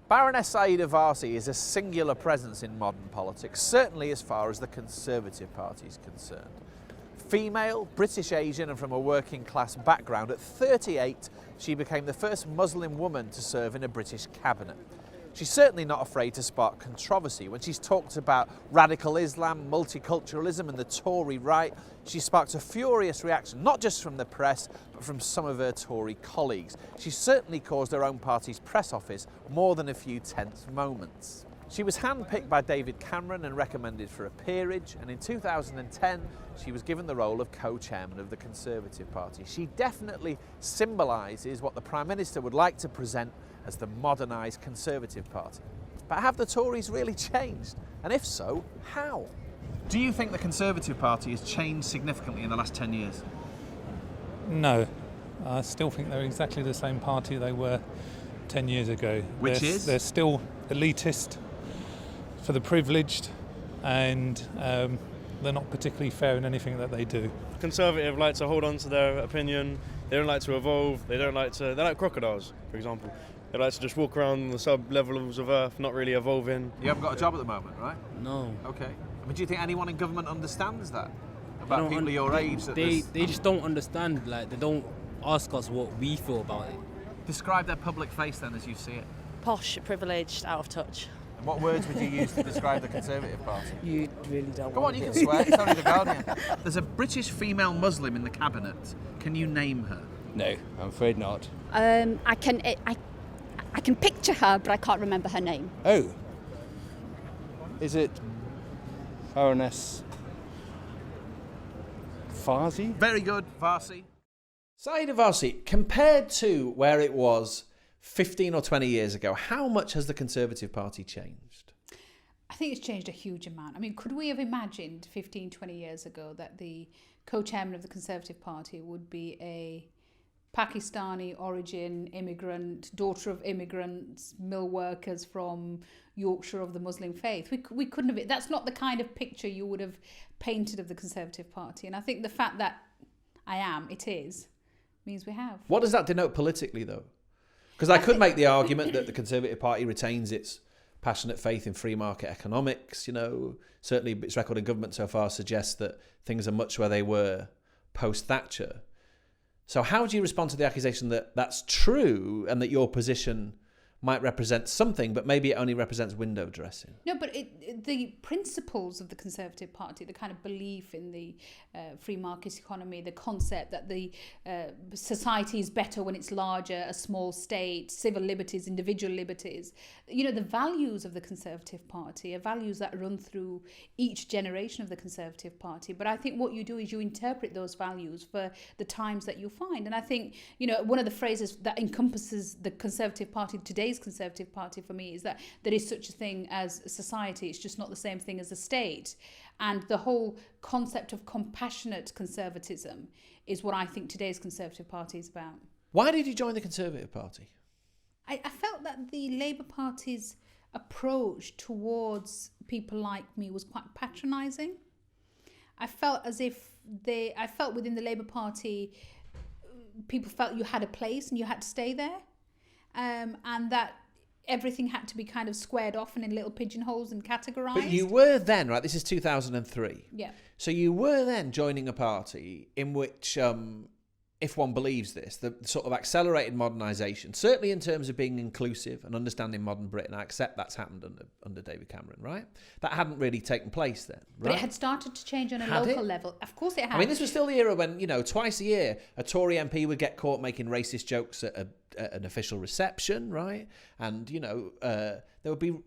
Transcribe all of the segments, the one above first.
Baroness Saida Warsi is a singular presence in modern politics, certainly as far as the Conservative Party is concerned. Female, British Asian and from a working class background, at 38 she became the first Muslim woman to serve in a British cabinet. She's certainly not afraid to spark controversy. When she's talked about radical Islam, multiculturalism and the Tory right, she sparked a furious reaction, not just from the press, but from some of her Tory colleagues. She certainly caused her own party's press office more than a few tense moments. She was handpicked by David Cameron and recommended for a peerage, and in 2010 she was given the role of co-chairman of the Conservative Party. She definitely symbolises what the Prime Minister would like to present as the modernised Conservative Party. But have the Tories really changed? And if so, how? Do you think the Conservative Party has changed significantly in the last 10 years? No. I still think they're exactly the same party they were 10 years ago. Which is? They're still elitist, for the privileged, and they're not particularly fair in anything that they do. Conservative like to hold on to their opinion. They don't like to evolve. They're like crocodiles, for example. They like to just walk around the sub-levels of Earth, not really evolving. You haven't got a job at the moment, right? No. Okay. I mean, do you think anyone in government understands that? About people your age? They just don't understand. Like, they don't ask us what we feel about it. Describe their public face then as you see it. Posh, privileged, out of touch. And what words would you use to describe the Conservative Party? You really don't Go on, you can swear. It's only The Guardian. There's a British female Muslim in the cabinet. Can you name her? No, I'm afraid not. I can picture her, but I can't remember her name. Oh. Is it Baroness Warsi? Very good, Warsi. Saida Warsi, compared to where it was 15 or 20 years ago, how much has the Conservative Party changed? I think it's changed a huge amount. I mean, could we have imagined 15, 20 years ago that the co-chairman of the Conservative Party would be a Pakistani origin immigrant, daughter of immigrants, mill workers from Yorkshire of the Muslim faith? We couldn't have. That's not the kind of picture you would have painted of the Conservative Party. And I think the fact that it is, means we have. What does that denote politically, though? Because I could make the argument that the Conservative Party retains its passionate faith in free market economics. You know, certainly its record in government so far suggests that things are much where they were post-Thatcher. So how do you respond to the accusation that that's true and that your position might represent something, but maybe it only represents window dressing? No, but the principles of the Conservative Party, the kind of belief in the free market economy, the concept that the society is better when it's larger, a small state, civil liberties, individual liberties, you know, the values of the Conservative Party are values that run through each generation of the Conservative Party. But I think what you do is you interpret those values for the times that you find. And I think, you know, one of the phrases that encompasses the Conservative Party, today's Conservative Party for me, is that there is such a thing as society. It's just not the same thing as the state. And the whole concept of compassionate conservatism is what I think today's Conservative Party is about. Why did you join the Conservative Party? I felt that the Labour Party's approach towards people like me was quite patronising. I felt within the Labour Party, people felt you had a place and you had to stay there. And that everything had to be kind of squared off and in little pigeonholes and categorised. But you were then, right, this is 2003. Yeah. So you were then joining a party in which, if one believes this, the sort of accelerated modernisation, certainly in terms of being inclusive and understanding modern Britain, I accept that's happened under David Cameron, right? That hadn't really taken place then, right? But it had started to change on a local level. Of course it had. I mean, this was still the era when, you know, twice a year, a Tory MP would get caught making racist jokes at an official reception, right? And, you know, there would be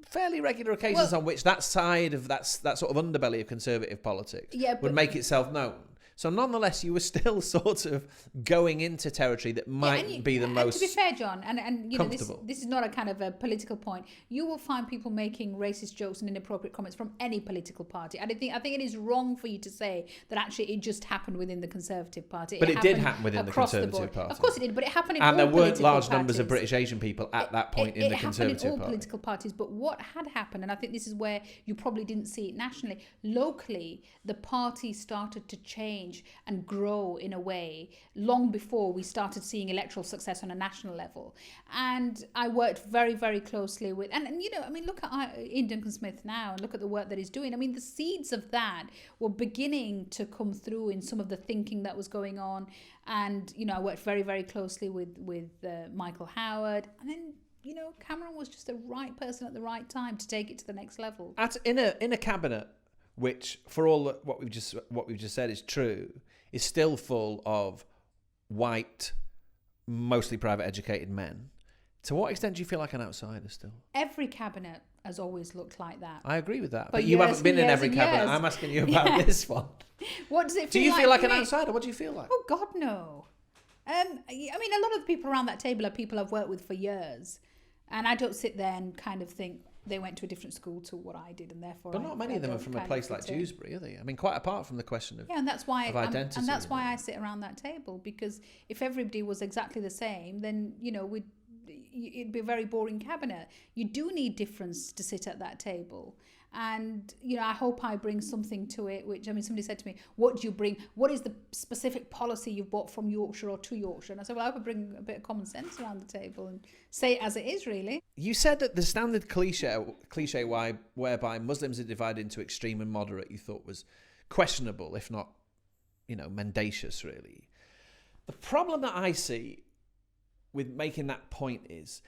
fairly regular occasions on which that side of that sort of underbelly of Conservative politics would make itself known. So nonetheless, you were still sort of going into territory that might be the most to be fair, John, and you know, comfortable. This is not a kind of a political point. You will find people making racist jokes and inappropriate comments from any political party. I think it is wrong for you to say that actually it just happened within the Conservative Party. But it did happen within the Conservative Party. Of course it did, but it happened in all political parties. And there weren't large numbers of British Asian people at that point in the Conservative Party. It happened in all political parties, but what had happened, and I think this is where you probably didn't see it nationally, locally, the party started to change change and grow in a way long before we started seeing electoral success on a national level. And I worked very, very closely with, and you know, I mean, look at Ian Duncan Smith now and look at the work that he's doing. I mean, the seeds of that were beginning to come through in some of the thinking that was going on. And, you know, I worked very, very closely with Michael Howard. And then, you know, Cameron was just the right person at the right time to take it to the next level. In a cabinet, which for all what we've just said is true, is still full of white, mostly private educated men. To what extent do you feel like an outsider still? Every cabinet has always looked like that. I agree with that. But you haven't been in every cabinet. Years. I'm asking you about this one. What does it feel like? Do you feel like an outsider? What do you feel like? Oh, God, no. I mean, a lot of the people around that table are people I've worked with for years. And I don't sit there and kind of think they went to a different school to what I did, and therefore. But not many of them are from a place like Dewsbury, are they? I mean, quite apart from the question of and that's why identity. and that's why I sit around that table, because if everybody was exactly the same, then you know it'd be a very boring cabinet. You do need difference to sit at that table. And, you know, I hope I bring something to it, which, I mean, somebody said to me, what do you bring? What is the specific policy you've brought from Yorkshire or to Yorkshire? And I said, well, I would bring a bit of common sense around the table and say it as it is, really. You said that the standard cliche whereby Muslims are divided into extreme and moderate, you thought was questionable, if not, you know, mendacious, really. The problem that I see with making that point is,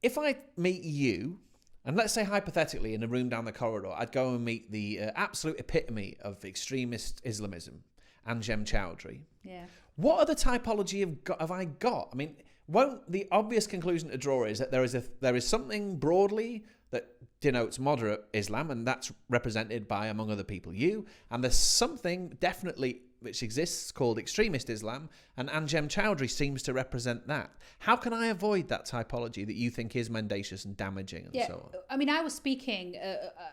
if I meet you, and let's say hypothetically in a room down the corridor, I'd go and meet the absolute epitome of extremist Islamism, Anjem Chowdhury. Yeah. What other typology have I got? I mean, won't the obvious conclusion to draw is that there is something broadly that denotes moderate Islam, and that's represented by, among other people, you, and there's something definitely which exists called extremist Islam, and Anjem Chowdhury seems to represent that. How can I avoid that typology that you think is mendacious and damaging and so on? I mean, I was speaking,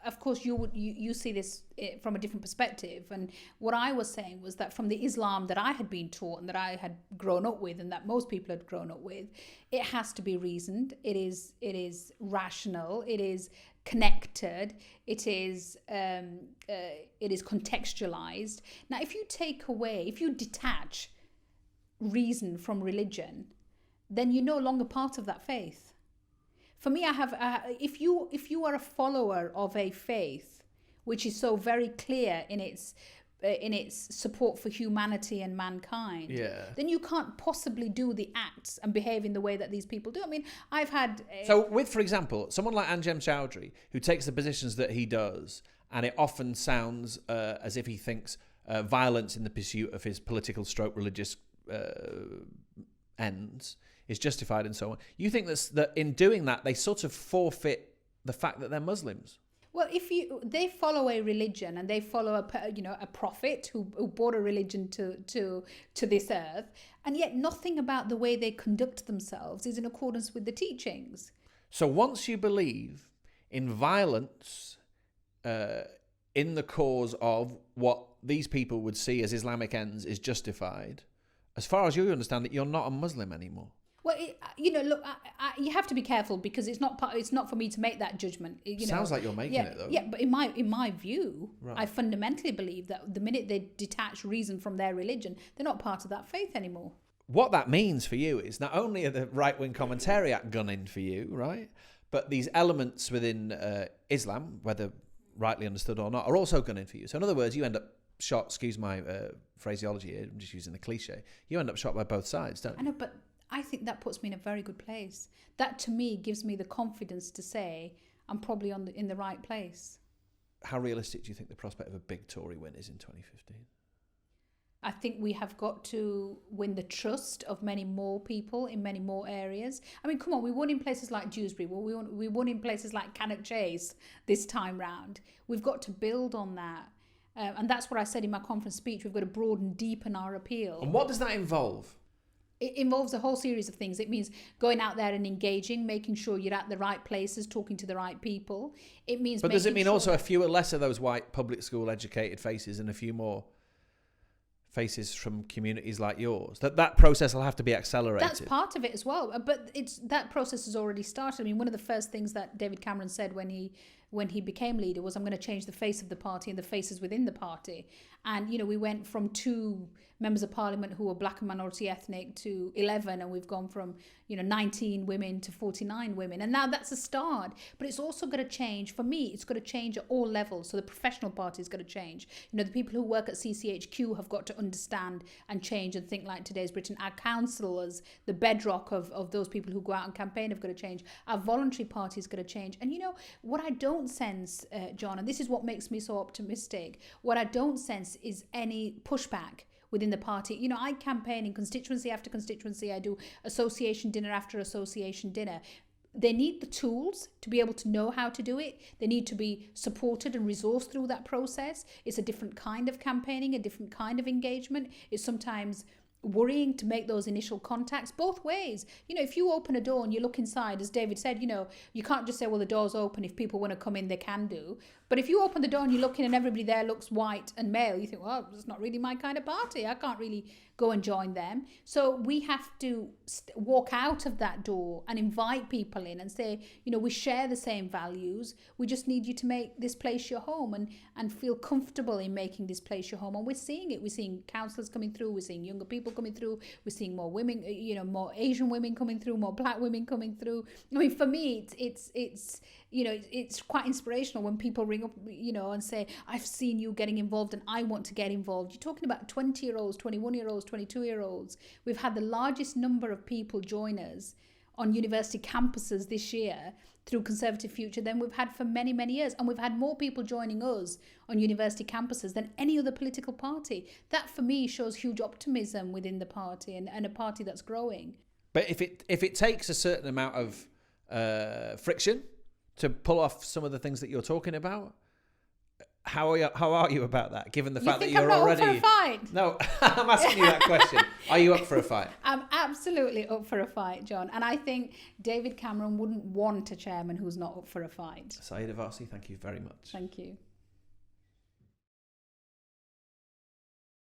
of course, you see this from a different perspective, and what I was saying was that from the Islam that I had been taught and that I had grown up with and that most people had grown up with, it has to be reasoned, it is rational, it is connected, it is contextualized. Now, if you detach reason from religion, then you're no longer part of that faith. For me, if you are a follower of a faith which is so very clear in its support for humanity and mankind, then you can't possibly do the acts and behave in the way that these people do. I mean, I've had... So with, for example, someone like Anjem Chowdhury, who takes the positions that he does, and it often sounds as if he thinks violence in the pursuit of his political stroke religious ends is justified and so on. You think that in doing that, they sort of forfeit the fact that they're Muslims? Well, they follow a religion and they follow a prophet who brought a religion to this earth, and yet nothing about the way they conduct themselves is in accordance with the teachings. So once you believe in violence in the cause of what these people would see as Islamic ends is justified, as far as you understand it, you're not a Muslim anymore. Well, look, you have to be careful because it's not for me to make that judgment. Sounds like you're making it though. Yeah, but in my view, right. I fundamentally believe that the minute they detach reason from their religion, they're not part of that faith anymore. What that means for you is not only are the right-wing commentariat gunning for you, right, but these elements within Islam, whether rightly understood or not, are also gunning for you. So in other words, you end up shot, excuse my phraseology here, I'm just using the cliche, you end up shot by both sides, don't you? I know, but I think that puts me in a very good place. That to me gives me the confidence to say I'm probably in the right place. How realistic do you think the prospect of a big Tory win is in 2015? I think we have got to win the trust of many more people in many more areas. I mean, come on, we won in places like Dewsbury, we won in places like Cannock Chase this time round. We've got to build on that. And that's what I said in my conference speech. We've got to broaden, deepen our appeal. And what does that involve? It involves a whole series of things. It means going out there and engaging, making sure you're at the right places, talking to the right people. It means. But does it mean also a fewer less of those white public school educated faces and a few more faces from communities like yours? That process will have to be accelerated. That's part of it as well. But that process has already started. I mean, one of the first things that David Cameron said when he when he became leader was, I'm going to change the face of the party and the faces within the party. And, you know, we went from 2 members of parliament who were black and minority ethnic to 11, and we've gone from, you know, 19 women to 49 women. And now that's a start. But it's also got to change. For me, it's got to change at all levels. So the professional party is got to change. You know, the people who work at CCHQ have got to understand and change and think like today's Britain. Our councillors, the bedrock of those people who go out and campaign, have got to change. Our voluntary party is going to change. And, you know, what I don't sense, John, and this is what makes me so optimistic, what I don't sense is any pushback within the party. You know, I campaign in constituency after constituency. I do association dinner after association dinner. They need the tools to be able to know how to do it. They need to be supported and resourced through that process. It's a different kind of campaigning, a different kind of engagement. It's sometimes worrying to make those initial contacts both ways. You know, if you open a door and you look inside, as David said, you know, you can't just say, well, the door's open. If people want to come in, they can do. But if you open the door and you look in and everybody there looks white and male, you think, well, it's not really my kind of party. I can't really go and join them. So we have to walk out of that door and invite people in and say, you know, we share the same values. We just need you to make this place your home and feel comfortable in making this place your home. And we're seeing it. We're seeing councillors coming through. We're seeing younger people coming through. We're seeing more women, you know, more Asian women coming through, more black women coming through. I mean, for me, it's you know, it's quite inspirational when people ring up, you know, and say, I've seen you getting involved and I want to get involved. You're talking about 20-year-olds, 21-year-olds, 22-year-olds. We've had the largest number of people join us on university campuses this year through Conservative Future than we've had for many, many years. And we've had more people joining us on university campuses than any other political party. That, for me, shows huge optimism within the party and a party that's growing. But if it takes a certain amount of friction to pull off some of the things that you're talking about, how are you about that? Given the fact that you're already up for a fight? No, I'm asking you that question. Are you up for a fight? I'm absolutely up for a fight, John. And I think David Cameron wouldn't want a chairman who's not up for a fight. Sayeeda Warsi, thank you very much. Thank you.